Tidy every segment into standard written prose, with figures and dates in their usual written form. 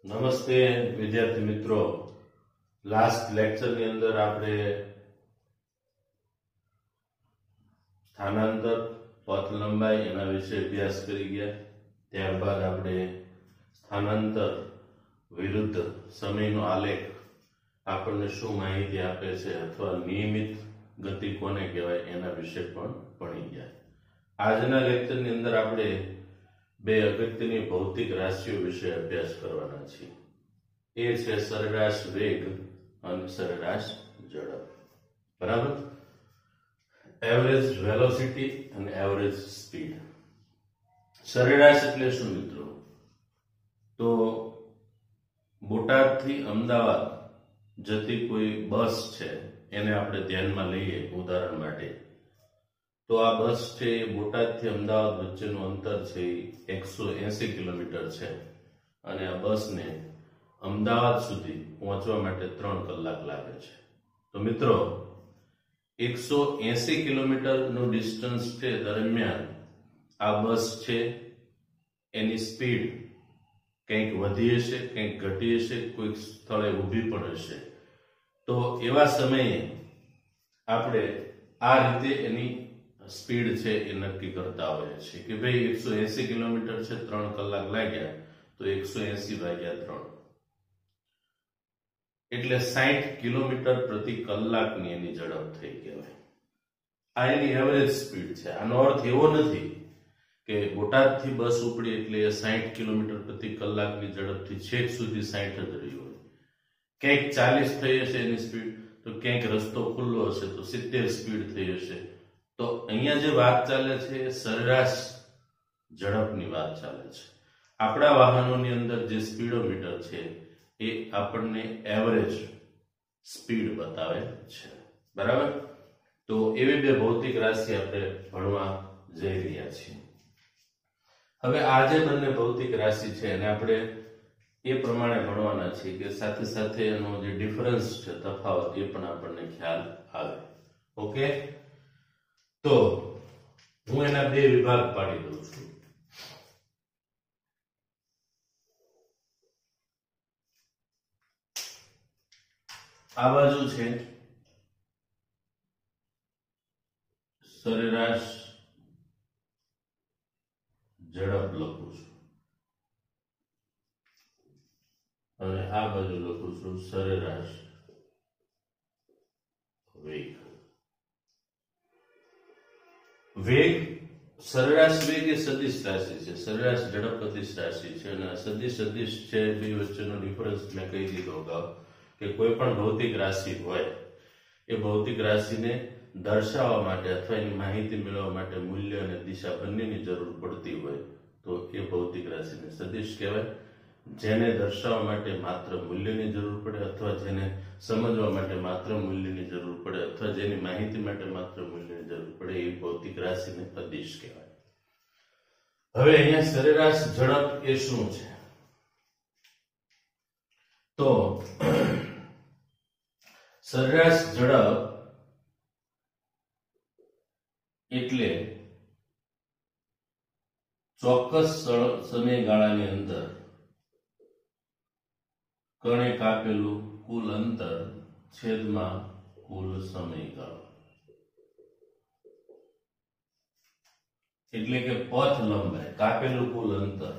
નમસ્તે વિદ્યાર્થી મિત્રો, લાસ્ટ લેક્ચરની અંદર આપણે સ્થાનાંતર, પથ લંબાઈ એના વિશે અભ્યાસ કરી ગયા. ત્યારબાદ આપણે સ્થાનાંતર વિરુદ્ધ સમયનો આલેખ આપણને શું માહિતી આપે છે અથવા નિયમિત ગતિ કોને કહેવાય એના વિશે પણ ભણી ગયા. આજના લેક્ચરની અંદર આપણે બે અગત્યની ભૌતિક રાશિઓ વિશે અભ્યાસ કરવાના છીએ. એ છે સરેરાશ વેગ અને સરેરાશ ઝડપ. બરાબર? એવરેજ વેલોસિટી અને એવરેજ સ્પીડ. સરેરાશ એટલે શું મિત્રો? તો બોટાદથી અમદાવાદ જતી કોઈ બસ છે એને આપણે ધ્યાનમાં લઈએ ઉદાહરણ માટે. તો આ બસ છે એ બોટાદથી અમદાવાદ વચ્ચેનું અંતર છે 180 કિલોમીટર છે અને આ બસને અમદાવાદ સુધી પહોંચવા માટે 3 કલાક લાગે છે. તો મિત્રો 180 કિલોમીટરનું ડિસ્ટન્સ છે દરમિયાન આ બસ છે એની સ્પીડ કંઈક વધી હશે, કંઈક ઘટી હશે, કોઈક સ્થળે ઊભી પણ હશે. તો એવા સમયે આપણે આ રીતે એની સ્પીડ છે એ નક્કી કરતા હોઈએ છીએ કે ભાઈ 180 કિલોમીટર છે, 3 કલાક લાગ્યા, તો 180 ભાગ્યા 3 એટલે 60 કિલોમીટર પ્રતિ કલાકની એની ઝડપ થઈ કહેવાય. આ એની એવરેજ સ્પીડ છે. આનો અર્થ એવો નથી કે બોટાદથી બસ ઉપડી એટલે 60 કિલોમીટર પ્રતિ કલાકની ઝડપથી છેક સુધી 60 જ રહી હોય. ક્યાંક 40 થઈ હશે એની સ્પીડ, તો ક્યાંક રસ્તો ખુલ્લો હશે તો 70 સ્પીડ થઈ હશે. તો અહીંયા જે વાત ચાલે છે એ સરેરાશ ઝડપની વાત ચાલે છે. આપણા વાહનોની અંદર જે સ્પીડોમીટર છે એ આપણને એવરેજ સ્પીડ બતાવે છે. બરાબર? તો એવી બે ભૌતિક રાશિ આપણે ભણવા જઈ રહ્યા છીએ. હવે આ જે બંને ભૌતિક રાશિ છે એને આપણે એ પ્રમાણે ભણવાના છીએ કે સાથે સાથે એનો જે ડિફરન્સ છે, તફાવત, એ પણ આપણને ખ્યાલ આવે. ઓકે? તો હું એના બે વિભાગ પાડી દઉં છું. આ બાજુ છે સરેરાશ ઝડપ લખું છું અને આ બાજુ લખું છું સરેરાશ વેગ. વેગ, સરેરાશ વેગ એ સદિશ રાશિ છે, સરેરાશ ઝડપ અદિશ રાશિ છે અને સદિશ અદિશ છે બે વચ્ચેનો ડિફરન્સ મેં કહી દીધો અગાઉ કે કોઈ પણ ભૌતિક રાશિ હોય એ ભૌતિક રાશિને દર્શાવવા માટે અથવા એની માહિતી મેળવવા માટે મૂલ્ય અને દિશા બંનેની જરૂર પડતી હોય તો એ ભૌતિક રાશિને સદિશ કહેવાય. જેને દર્શાવવા માટે માત્ર મૂલ્યની જરૂર પડે અથવા જેને સમજવા માટે માત્ર મૂલ્યની જરૂર પડે અથવા જેની માહિતી માટે માત્ર મૂલ્યની જરૂર પડે એ ભૌતિક રાશિને અદિશ કહેવાય. હવે અહીંયા સરેરાશ ઝડપ એ શું છે? તો સરેરાશ ઝડપ એટલે ચોક્કસ સમયગાળાની અંદર કણે કાપેલું કુલ અંતર છેદમાં કુલ સમયગાળો. એટલે કે પથ લંબાઈ, કાપેલું કુલ અંતર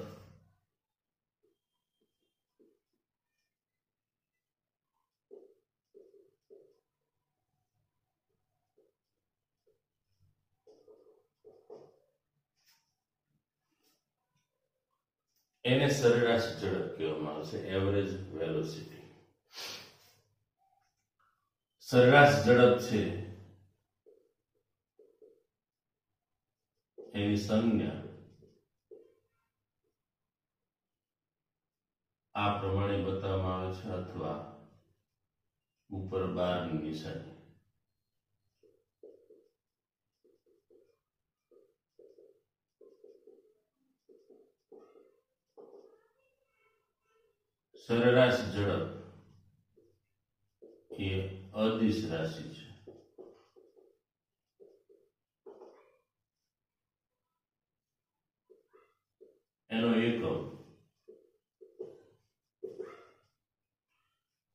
એને સરેરાશ ઝડપ કહેવામાં આવે છે, એવરેજ વેલોસિટી. સરેરાશ ઝડપ છે એની સંજ્ઞા આ પ્રમાણે બતાવવામાં આવે છે અથવા ઉપર બારની નિશાની. સરેરાશ ઝડપ એ અદિશ રાશિ છે. એનો એકમ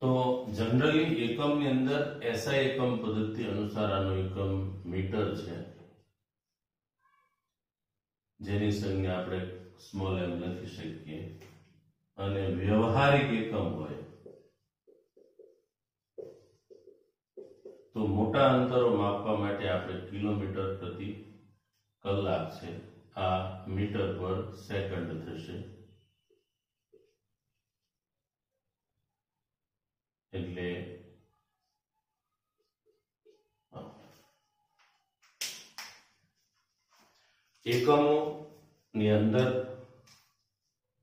તો જનરલી એકમની અંદર એસઆઈ એકમ પદ્ધતિ અનુસાર આનો એકમ મીટર છે, જેની સંજ્ઞા આપણે સ્મોલ એમ લખી શકીએ, અને વ્યવહારિક એકમ હોય તો મોટા અંતરો માપવા માટે આપણે કિલોમીટર પ્રતિ કલાક છે, આ મીટર પર સેકન્ડ થશે, એટલે એકમો ની અંદર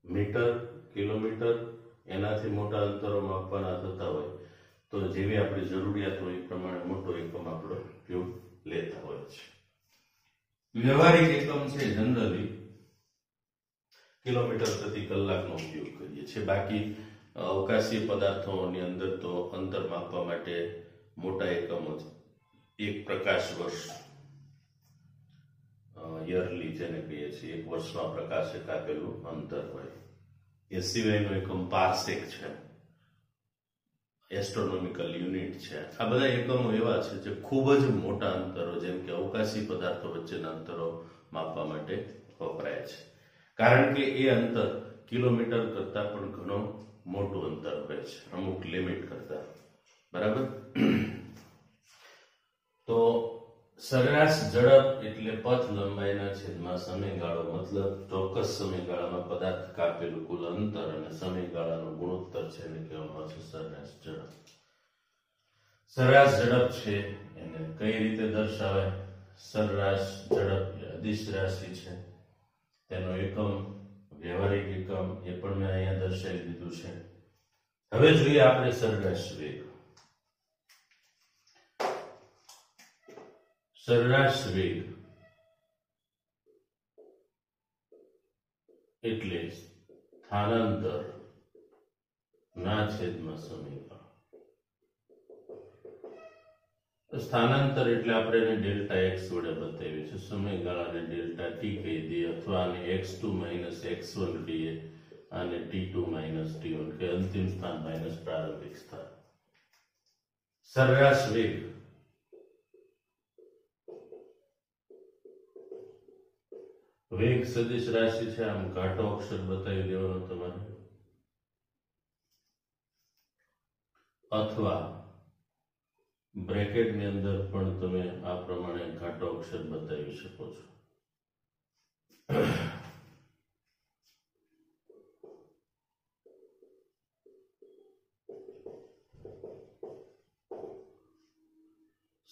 મીટર, કિલોમીટર એનાથી મોટા અંતરો માપવાના થતા હોય તો જેવી આપણી જરૂરિયાત હોય એ પ્રમાણે મોટો એકમ આપણો ઉપયોગ લેતા હોય છે. વ્યવહારિક એકમ છે જનરલી કિલોમીટર પ્રતિ કલાકનો ઉપયોગ કરીએ છીએ. બાકી અવકાશી પદાર્થોની અંદર તો અંતર માપવા માટે મોટા એકમો છે. એક પ્રકાશ વર્ષ, યરલી જેને કહીએ છીએ, એક વર્ષમાં પ્રકાશે કાપેલું અંતર હોય. એ સિવાયનો એકમ પાર્સેક છે, એસ્ટ્રોનોમિકલ યુનિટ છે. આ બધા એકમો એવા છે જે ખૂબ જ મોટા અંતરો, જેમ કે અવકાશી પદાર્થો વચ્ચેના અંતરો માપવા માટે વપરાય છે, કારણ કે એ અંતર કિલોમીટર કરતા પણ ઘણો મોટું અંતર હોય છે, અમુક લિમિટ કરતા. બરાબર. તો સરેરાશ ઝડપ એટલે પથ લંબાઈના છેદમાં સમયગાળો, મતલબ ચોક્કસ સમયગાળામાં પદાર્થ કાપેલું કુલ અંતર અને સમયગાળાનો ગુણોત્તર છે એને કહેવામાં આવે છે સરેરાશ ઝડપ. સરેરાશ ઝડપ છે એને કઈ રીતે દર્શાવાય? સરેરાશ ઝડપ એ અદિશ રાશિ છે, તેનો એકમ વ્યવહારિક એકમ એ પણ મેં અહીંયા દર્શાવી દીધું છે. હવે જોઈએ આપણે સરેરાશ વેગ. સરેરાશ વેગ એટલે સ્થાનાંતર ના છેદમાં સમયગાળો. સ્થાનાંતર એટલે આપણે એને ડેલ્ટા એક્સ વડે બતાવ્યું છે, સમયગાળાને ડેલ્ટા ટી કહી દઈએ, અથવા આને x2 - x1 કહીએ, આને t2 - t1 કે અંતિમ સ્થાન માઇનસ પ્રારંભિક સ્થાન. સરેરાશ વેગ વેગ સદિશ રાશિ છે, આમ ઘાટો અક્ષર બતાવી દેવાનો તમારે, અથવા બ્રેકેટની અંદર પણ તમે આ પ્રમાણે ઘાટો અક્ષર બતાવી શકો છો.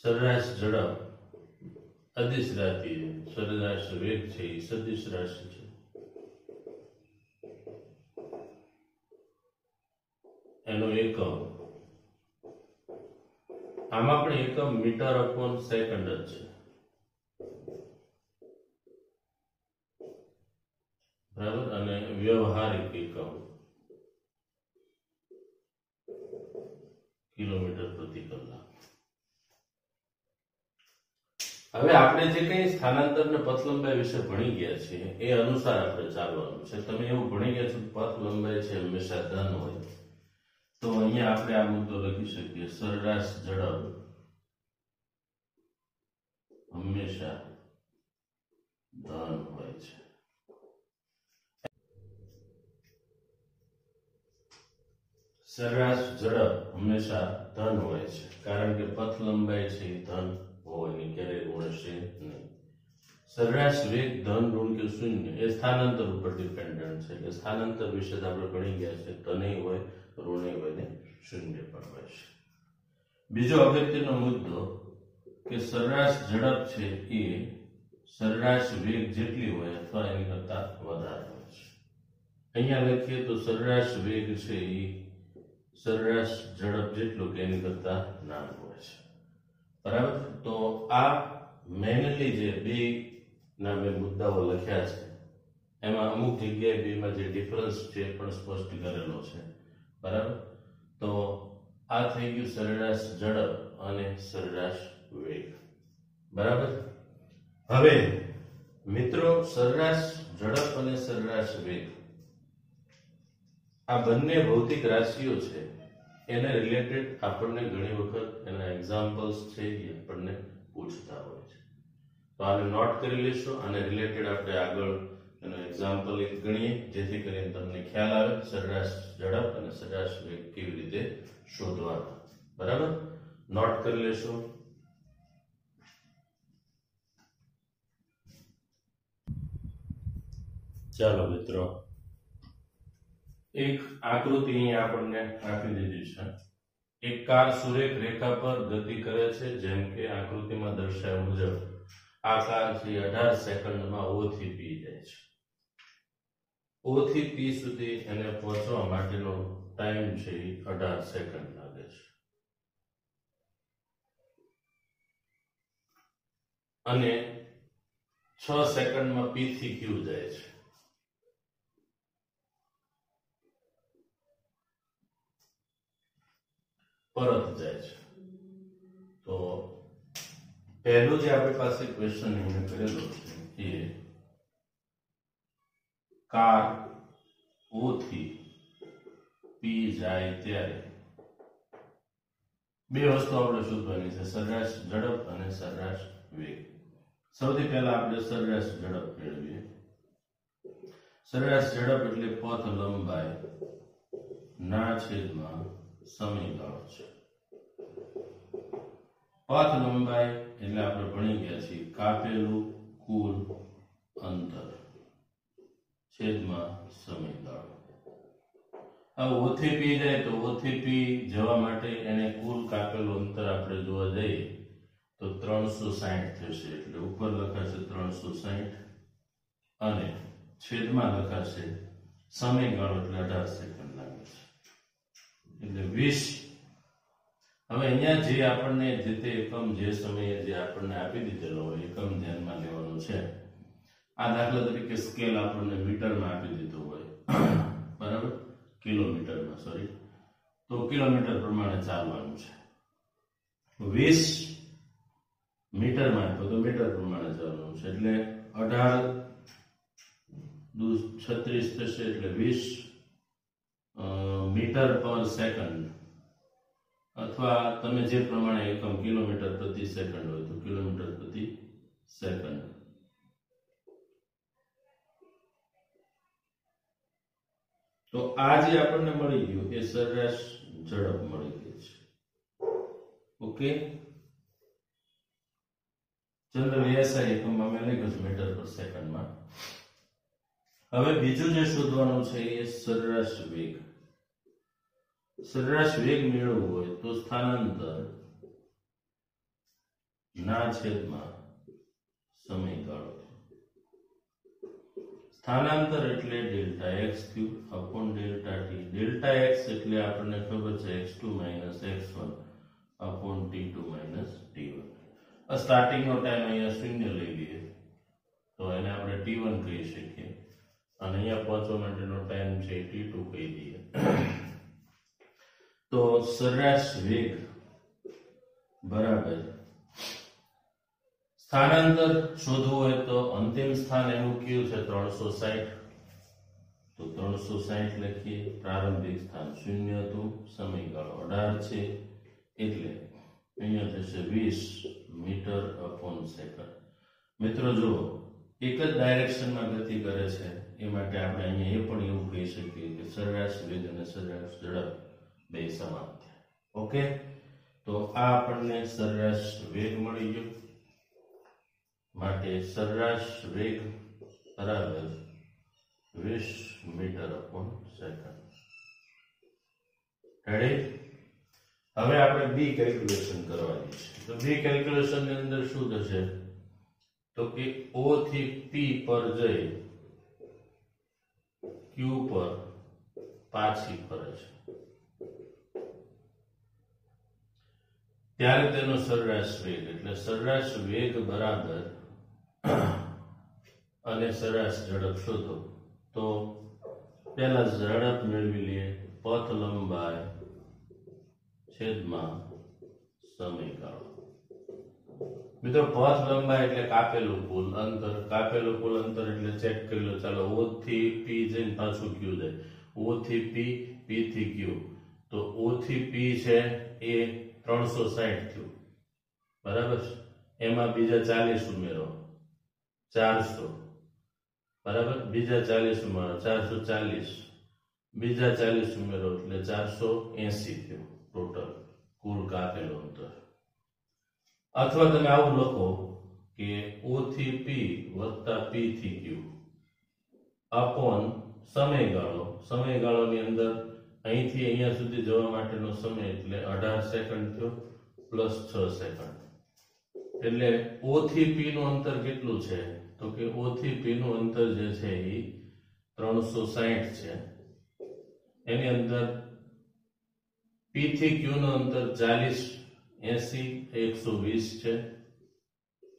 સરેરાશ ઝડપ અદિશ રાશિ, સરેરાશ વેગ છે એ સદિશ રાશિ છે. એનો એકમ આમાં પણ એકમ મીટર અપોન સેકન્ડ જ છે. બરાબર. અને વ્યવહારિક એકમ કિલોમીટર પ્રતિ કલાક. હવે આપણે જે કઈ સ્થાનાંતર ને પથ લંબાઈ વિશે ભણી ગયા છીએ એ અનુસાર આપણે ચાલવાનું છે. તમે એવું ભણી ગયા છો પથ લંબાઈ છે હંમેશા ધન હોય, તો અહીંયા આપણે આ મુદ્દો લખી શકીએ, સરેરાશ ઝડપ હંમેશા ધન હોય છે. સરેરાશ ઝડપ હંમેશા ધન હોય છે, કારણ કે પથ લંબાઈ છે એ ધન હોય, ક્યારેય ઋણ હશે નહીં. સરેરાશ વેગ ધન, ઋણ કે શૂન્ય એ સ્થાનાંતર ઉપર ડિપેન્ડન્ટ છે. એટલે સ્થાનાંતર વિશે આપણે ભણી ગયા છે, ધન હોય, ઋણ હોય ને શૂન્ય પણ હોય છે. બીજો અગત્યનો મુદ્દો કે સરેરાશ ઝડપ છે એ સરેરાશ વેગ જેટલી હોય અથવા એની કરતા વધારે હોય છે. અહીંયા લખીએ તો સરેરાશ વેગ છે એ સરેરાશ ઝડપ જેટલું કે એની કરતા નાનું હોય છે. બરાબર. તો આ મેનલી જે બે ના મેં મુદ્દાઓ લખ્યા છે એમાં અમુક જગ્યાએ બેમાં જે ડિફરન્સ છે પણ સ્પષ્ટ કરેલો છે. બરાબર. તો આ થઈ ગયું સરેરાશ ઝડપ અને સરેરાશ વેગ. બરાબર. હવે મિત્રો, સરેરાશ ઝડપ અને સરેરાશ વેગ આ બંને ભૌતિક રાશિઓ છે એને રિલેટેડ આપણને ઘણી વખત એના એક્ઝામ્પલ્સ છે એ આપણને પૂછતા હોય છે. તો આને નોટ કરી લેશો. આને રિલેટેડ આપણે આગળ એનો એક્ઝામ્પલ એક ગણીએ, જેથી કરીને તમને ખ્યાલ આવે સરેરાશ ઝડપ અને સરેરાશ વેગ કેવી રીતે શોધવાના. બરાબર, નોટ કરી લેશો. ચાલો મિત્રો, એક આકૃતિ અહીંયા આપણને આપી દીધી છે. એક કાર સુરેખ રેખા પર ગતિ કરે છે, જેમ કે આકૃતિમાં દર્શાવ્યા મુજબ આ કાર છે 18 સેકન્ડમાં O થી P જાય છે. O થી P સુધી એને પહોંચવા માટેનો ટાઈમ છે 18 સેકન્ડ લાગે છે. અને 6 સેકન્ડમાં P થી Q જાય છે. પરત જાય છે. તો પહેલું જે આપણી પાસે ક્વેશ્ચન એમને કરેલો છે એ કાર O થી P જાય ત્યારે બે વસ્તુ આપણે શોધવાની છે, સરેરાશ ઝડપ અને સરેરાશ વેગ. સૌથી પહેલા આપણે સરેરાશ ઝડપ મેળવીએ. સરેરાશ ઝડપ એટલે પથ લંબાઈ ના છેદમાં સમયગાળો છે. પથ લંબાઈ એટલે આપણે ભણી ગયા છીએ કાપેલું કુલ અંતર છેદમાં સમયગાળો. હવે O થી P જાય તો O થી P જવા માટે એને કુલ કાપેલું અંતર આપણે જોવા જઈએ તો 360 થશે. એટલે ઉપર લખાશે 360 અને છેદમાં લખાશે સમયગાળો એટલે 18 સેકન્ડ લાગે છે, એટલે 20. હવે અહીંયા જે આપણને જે તે એકમ જે સમયે જે આપણને આપી દીધેલો હોય એકમ ધ્યાનમાં લેવાનું છે. આ દાખલા તરીકે સ્કેલ આપણને મીટરમાં આપી દીધો હોય, બરાબર, કિલોમીટરમાં, સોરી, તો કિલોમીટર પ્રમાણે ચાલવાનું છે. 20 મીટરમાં તો મીટર પ્રમાણે ચાલવાનું છે, એટલે 18 દુ 36 થશે, એટલે 20 મીટર પર સેકન્ડ, અથવા તમે જે પ્રમાણે એકમ કિલોમીટર પ્રતિ સેકન્ડ હોય તો કિલોમીટર પ્રતિ સેકન્ડ. તો આ જે આપણને મળી ગયું એ સરેરાશ ઝડપ મળી ગઈ છે. ઓકે, જનરલ એસઆઈ એકમમાં મેં લખ્યું છે મીટર પર સેકન્ડમાં. હવે બીજું જે શોધવાનું છે એ સરેરાશ વેગ. સરેરાશ વેગ મેળવવો હોય તો સ્થાનાંતર ના છેદમાં સમયગાળો. સ્થાનાંતર એટલે delta x cube upon delta T. Delta x એટલે આપણને ખબર છે x2 x1 upon t2 t1. આ સ્ટાર્ટિંગનો ટાઈમ અહીંયા શૂન્ય લઈ લઈએ તો એને આપણે t1 કહી શકીએ, અને અહીંયા પહોંચવા માટેનો ટાઈમ છે t2 કહી દઈએ. તો સરેરાશ વેગ બરાબર સ્થાનાંતર શોધવું હોય તો અંતિમ સ્થાન એનું કયું છે 360, તો 360 લખીએ. પ્રારંભિક સ્થાન 0 હતું, સમયગાળો 18 છે, એટલે અહીંયા થશે 20 મીટર અપોન સેકન્ડ. મિત્રો જુઓ, એક જ ડાયરેક્શનમાં ગતિ કરે છે, એ માટે આપણે અહીંયા એ પણ એવું કહી શકીએ કે સરેરાશ વેગ અને સરેરાશ ઝડપ બે સમાન થયા. ઓકે, તો આ આપણને સરેરાશ વેગ મળી ગયો. માટે સરેરાશ વેગ બરાબર 20 મીટર અપોન સેકન્ડ. રેડી? હવે આપણે બી કેલ્ક્યુલેશન કરવાની છે. તો બી કેલ્ક્યુલેશન ની અંદર શું થશે તો કે O થી P પર જઈ Q પર પાછી ફરે છે, ત્યારે તેનો સરેરાશ વેગ એટલે સરેરાશ વેગ બરાબર અને સરેરાશ ઝડપ શોધો. તો પહેલા ઝડપ મેળવી લઈએ, પથ લંબાઈ છેદમાં સમયગાળો. મિત્રો પથ લંબાઈ એટલે કાપેલું કુલ અંતર. કાપેલું કુલ અંતર એટલે ચેક કરી લો. ચાલો O થી P જઈને પાછું Q જાય, O થી P, P થી Q, તો O થી P છે એ 360 થયું, બરાબર છે. એમાં બીજા 40 ઉમેરો 400, બરાબર. બીજા 40 ઉમેરો 440, બીજા 40 ઉમેરો એટલે 480 થયું ટોટલ કુલ કાપેલું અંતર. અથવા તમે આવું લખો કે O થી P વત્તા P થી Q અપોન સમયગાળોની અંદર અહીંથી અહીંયા સુધી જવા માટેનો સમય એટલે 18 સેકન્ડ થયો પ્લસ 6 સેકન્ડ. એટલે O થી P નું અંતર કેટલું છે? તો કે O થી P નું અંતર જે છે એ 360 છે. એની અંદર P થી Q નું અંતર 40, 80, 120 છે.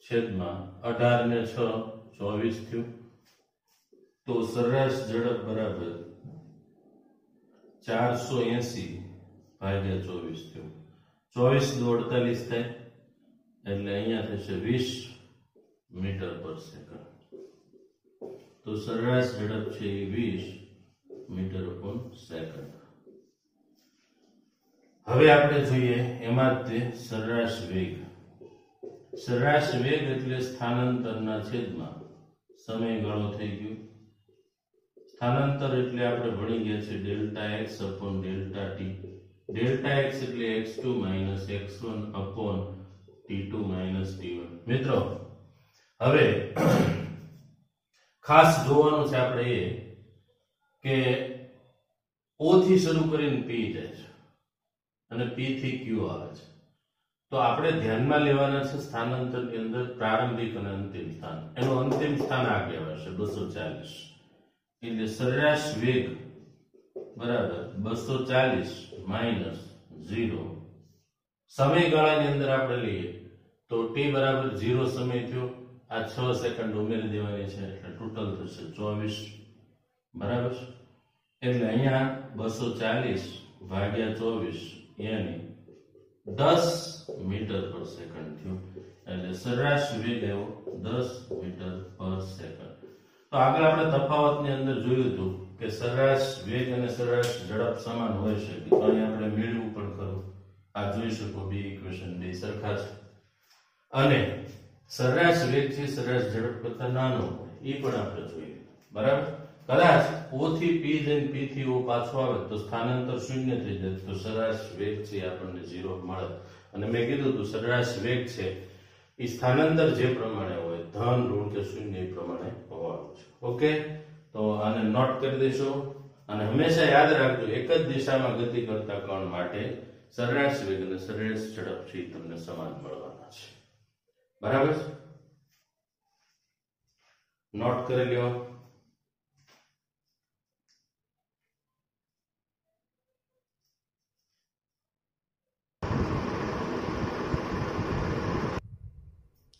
છેદમાં 18 ને 6 24 થયું. તો સરેરાશ ઝડપ બરાબર 480 ભાગ્યા 24 થયું. 24 દુ 48 થાય એટલે અહીંયા થશે 20 મીટર પર સેકન્ડ. તો સરેરાશ ઝડપ છે એ 20 મીટર પર સેકન્ડ. હવે આપણે જોઈએ એમાં તે સરેરાશ વેગ. સરેરાશ વેગ એટલે સ્થાનાંતરના છેદમાં સમયગાળો થઈ ગયો. સ્થાનાંતર એટલે આપણે ભણી ગયા છે delta x upon delta t. Delta x એટલે x2 minus x1 upon t2 minus t1. મિત્રો હવે ખાસ જોવાનું છે આપણે એ કે O થી શરૂ કરીને P જાય છે અને P થી Q આવે છે. તો આપણે ધ્યાનમાં લેવાના છે સ્થાનાંતરની અંદર પ્રારંભિક અને અંતિમ સ્થાન. એનું અંતિમ સ્થાન આ કહેવાશે 240. એટલે સરેરાશ વેગ બરાબર 240 માઇનસ 0. સમયગાળાની અંદર આપણે લઈએ તો t બરાબર 0 સમય થયો. આ 6 સેકન્ડ ઉમેરી દેવાની છે એટલે ટોટલ થશે 24, બરાબર. એટલે અહીંયા 240 ભાગ્યા 24 યાની 10 મીટર પર સેકન્ડ થયું. એટલે સરેરાશ વેગ એવો 10 મીટર પર સેકન્ડ. તો આગળ આપણે તફાવતની અંદર જોયું હતું કે સરેરાશ વેગ અને સરેરાશ ઝડપ સમાન હોઈ શકે. તો અહીં આપણે મેળવ્યું પણ ખરું. આ જોઈ શકો બે ઇક્વેશન બે સરખા છે. અને સરેરાશ વેગ છે સરેરાશ ઝડપ કરતા નાનો હોય એ પણ આપણે જોઈએ, બરાબર. કદાચ O થી P જઈને P થી O પાછો આવે તો સ્થાનાંતર શૂન્ય થઈ જાય તો સરેરાશ વેગ છે આપણને 0 મળે. અને મેં કીધું હતું સરેરાશ વેગ છે એ સ્થાનાંતર જે પ્રમાણે હોય ધન ઋણ કે શૂન્ય એ પ્રમાણે હોવાનું છે. ઓકે, તો આને નોટ કરી દેશો. અને હંમેશા યાદ રાખજો એક જ દિશામાં ગતિ કરતા કણ માટે સરેરાશ વેગ અને સરેરાશ ઝડપ છે તમને સમાન મળવાના છે, બરાબર. નોટ કરી લ્યો.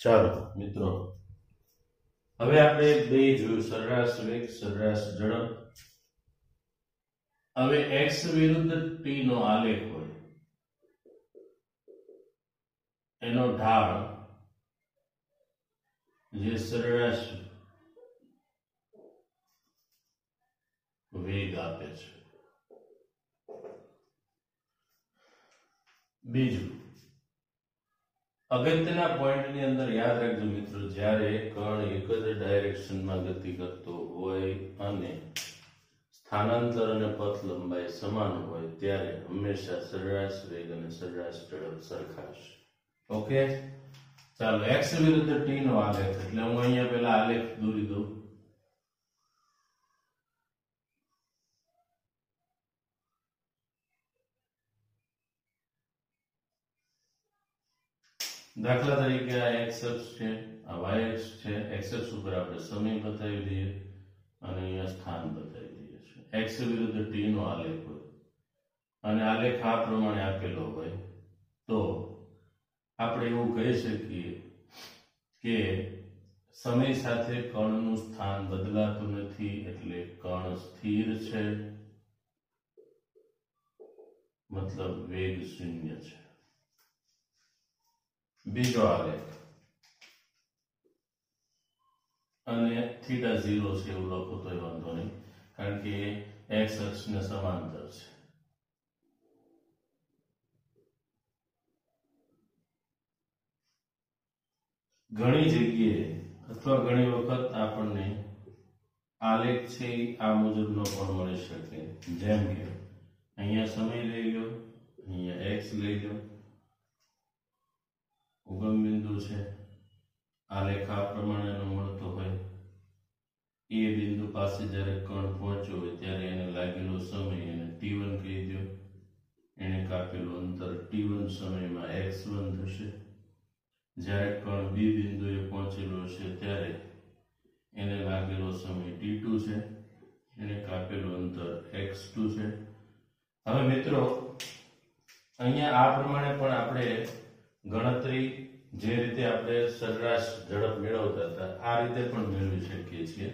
ચાલો મિત્રો, હવે આપણે બે જોયું સરેરાશ વેગ સરેરાશ ઝડપ. હવે x વિરુદ્ધ t નો આલેખ હોય એનો ઢાળ જે સરેરાશ વેગ આપે છે. બીજું અગત્યના પોઈન્ટની અંદર યાદ રાખજો મિત્રો, જ્યારે કણ એક જ ડાયરેક્શનમાં ગતિ કરતો હોય અને સ્થાનાંતર અને પથ લંબાઈ સમાન હોય ત્યારે હંમેશા સરેરાશ વેગ અને સરેરાશ ઝડપ સરખા હશે. ઓકે, ચાલો x વિરુદ્ધ t નો આલેખ એટલે હું અહીંયા પહેલા આલેખ દોરી દઉં. દાખલા તરીકે આ x અક્ષ છે, આ y અક્ષ છે. x અક્ષ ઉપર આપણે સમય બતાવી દઈએ અને અહીંયા સ્થાન બતાવી દઈએ છીએ. x વિરુદ્ધ t નો આલેખ હોય અને આલેખ આ પ્રમાણે આપેલો હોય તો આપણે એવું કહી શકીએ કે સમય સાથે કણનું સ્થાન બદલાતું નથી એટલે કણ સ્થિર છે, મતલબ વેગ શૂન્ય છે. બીજો આલેખ અને થીટા 0 છે એવું લખો તો વાંધો નહીં, કારણ કે x અક્ષને સમાંતર છે. ઘણી જગ્યાએ અથવા ઘણી વખત આપણને આલેખ છે એ આ મુજબનો પણ મળી શકે, જેમ કે અહીંયા સમય લઈ લો, અહીંયા x લઈ લો, ઉગમ બિંદુ છે, આલેખ આ પ્રમાણેનો મળતો હોય, એ બિંદુ પાસે જ્યારે કણ પહોંચ્યો હોય ત્યારે એને લાગેલો સમય એને t1 કહી દો, એને કાપેલું અંતર t1 સમયમાં x1 થશે, જ્યારે કણ બી બિંદુએ પહોંચેલો હશે ત્યારે એને લાગેલો સમય t2 છે, એને કાપેલું અંતર x2 છે. હવે મિત્રો અહીંયા આ પ્રમાણે પણ આપણે ગણતરી જે રીતે આપણે સરેરાશ ઝડપ મેળવતા હતા આ રીતે પણ મેળવી શકીએ છીએ.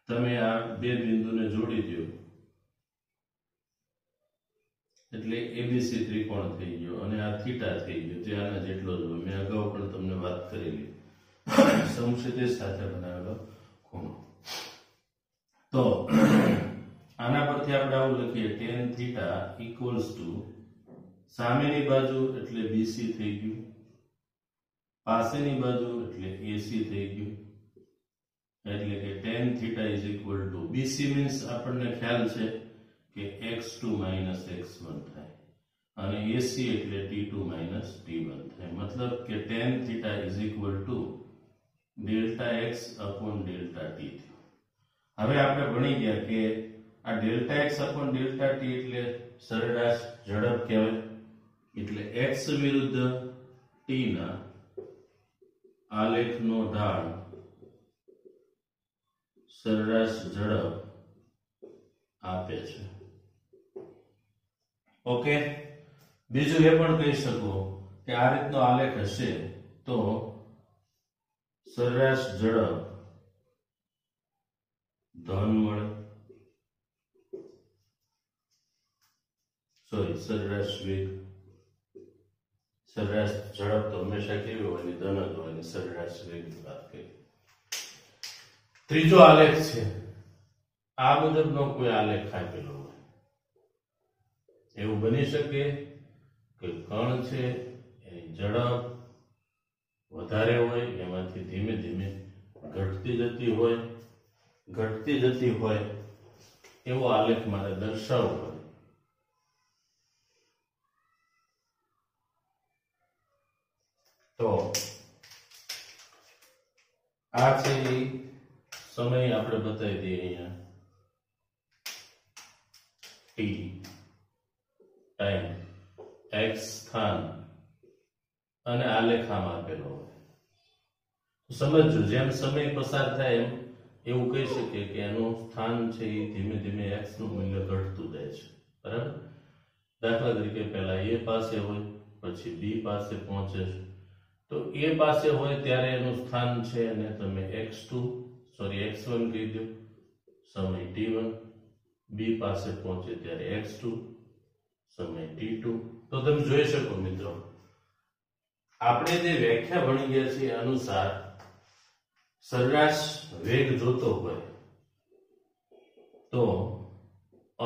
તમે આ બે બિંદુને જોડી દો એટલે એબીસી ત્રિકોણ થઈ ગયો અને આ થીટા થઈ ગયો, જે આના જેટલો જ હોય. મેં અગાઉ પણ તમને વાત કરેલી સમક્ષિતિજ સાથે બનાવેલો ખૂણો. તો આના પરથી આપણે આવું લખીએ tan થીટા ઇક્વલ્સ ટુ સામેની બાજુ એટલે બીસી થઈ ગયું, પાસેની બાજુ એટલે એસી થઈ ગયું, એટલે કે tan theta is equal to BC means આપણને ખ્યાલ છે કે x2 માઇનસ x1 થાય અને એસી એટલે t2 માઇનસ t1 થાય. મતલબ કે tan theta is equal to delta x upon delta t થયું. હવે આપણે ભણી ગયા કે આ delta x upon delta t એટલે સરેરાશ ઝડપ કહેવાય. એટલે x વિરુદ્ધ t ના આલેખનો ઢાળ સરેરાશ ઝડપ આપે છે. ઓકે, બીજું એ પણ કહી શકો કે આ રીતનો આલેખ હશે તો સરેરાશ ઝડપ ધન મળે, સરેરાશ વેગ, સરેરાશ ઝડપ તો હંમેશા કેવી હોય ને ધન જ હોય ને સરેરાશ વેગની વાત કરી. ત્રીજો આલેખ છે આ મુજબનો કોઈ આલેખ આપેલો હોય. એવું બની શકે કે કણ છે એની ઝડપ વધારે હોય, એમાંથી ધીમે ધીમે ઘટતી જતી હોય એવો આલેખ મારે દર્શાવવો હોય. તો આ છે સમય આપણે બતાવી દઈએ અહીંયા t ટાઈમ x સ્થાન અને આલેખ આમ આપેલો હોય. સમજો જેમ સમય પસાર થાય એમ એવું કહી શકીએ કે એનું સ્થાન છે એ ધીમે ધીમે x નું મૂલ્ય ઘટતું જાય છે, બરાબર. દાખલા તરીકે પહેલા a પાસે હોય, પછી b પાસે પહોંચે છે. તો a પાસે હોય ત્યારે એનું સ્થાન છે અને તમે x1 કહી દો, સમય t1. b પાસે પહોંચે ત્યારે x2, સમય t2. તો તમે જોઈ શકો મિત્રો આપણે જે વ્યાખ્યા ભણી ગયા છે અનુસાર સરેરાશ વેગ જોતો હોય તો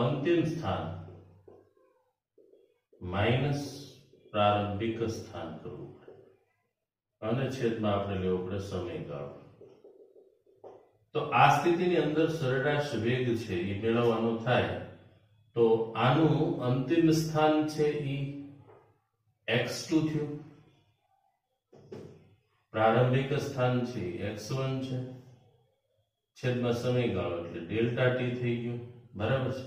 અંતિમ સ્થાન માઇનસ પ્રારંભિક સ્થાન કરવું પડે અને છેદમાં આપણે લેવો પડે સમયગાળો. તો આ સ્થિતિની અંદર સરેરાશ વેગ છે એ મેળવવાનો થાય તો આનું અંતિમ સ્થાન છે એ x2 થયું, પ્રારંભિક સ્થાન છે x1 છે, છેદમાં સમયગાળો એટલે ડેલ્ટા t થઈ ગયો, બરાબર છે.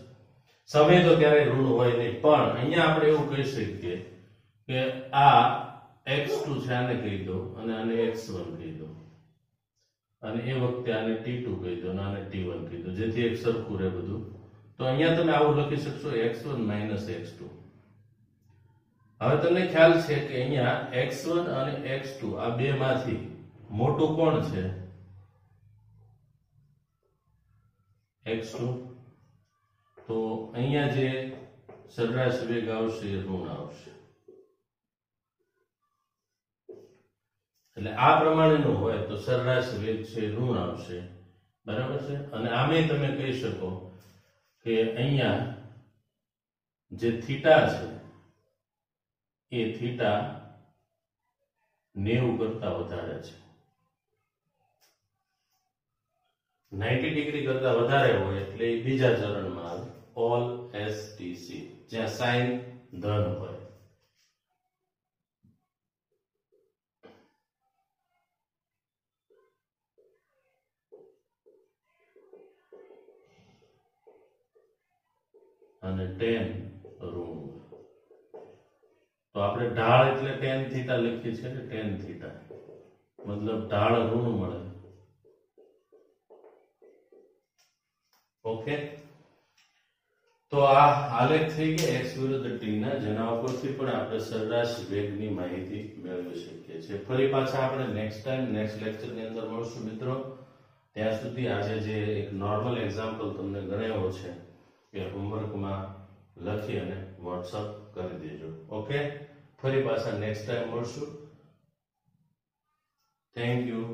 સમય તો ક્યારેય ઋણ હોય નહીં, પણ અહીંયા આપણે એવું કહી શકીએ કે આ x2 છે આને કહી દો અને આને x1 કહી દો અને એ વખતે આને t2 કહી દો અને આને t1 કહી દો, જેથી એક સરખું રહે બધું. તો અહીંયા તમે આવું લખી શકશો x1 માઇનસ x2. હવે તમને ખ્યાલ છે કે અહીંયા x1 અને x2 આ બે માંથી મોટું કોણ છે? x2. તો અહીંયા જે સરેરાશ વેગ આવશે એ ઋણ આવશે. એટલે આ પ્રમાણેનું હોય તો સરેરાશ વેગ છે ઋણ આવશે, બરાબર છે. અને આમે તમે કહી શકો કે અહીંયા જે થીટા છે એ થીટા 90 કરતા વધારે છે, 90 ડિગ્રી કરતા વધારે હોય એટલે એ બીજા ચરણમાં આવે, ઓલ એસટીસી, જ્યાં સાઇન ધન હોય. અને ટેન ઋણ. તો આપણે ઢાળ એટલે ટેન થીટા લખીએ છીએ ને, ટેન થીટા મતલબ ઢાળ ઋણ મળે. ઓકે, તો આ આલેખ થઈ ગયા એક્સ વિરુદ્ધ ટી ના, જેના ઉપરથી પણ આપણે સરેરાશ વેગની માહિતી મેળવી શકીએ છીએ. ફરી પાછા આપણે નેક્સ્ટ ટાઈમ નેક્સ્ટ લેક્ચરની અંદર મળશું મિત્રો. ત્યાં સુધી આજે જે એક નોર્મલ એક્ઝામ્પલ તમને ગણાવ્યો છે એ હોમવર્કમાં લખી અને વોટ્સઅપ કરી દેજો. ઓકે, ફરી પાછા નેક્સ્ટ ટાઈમ મળશું. Thank you.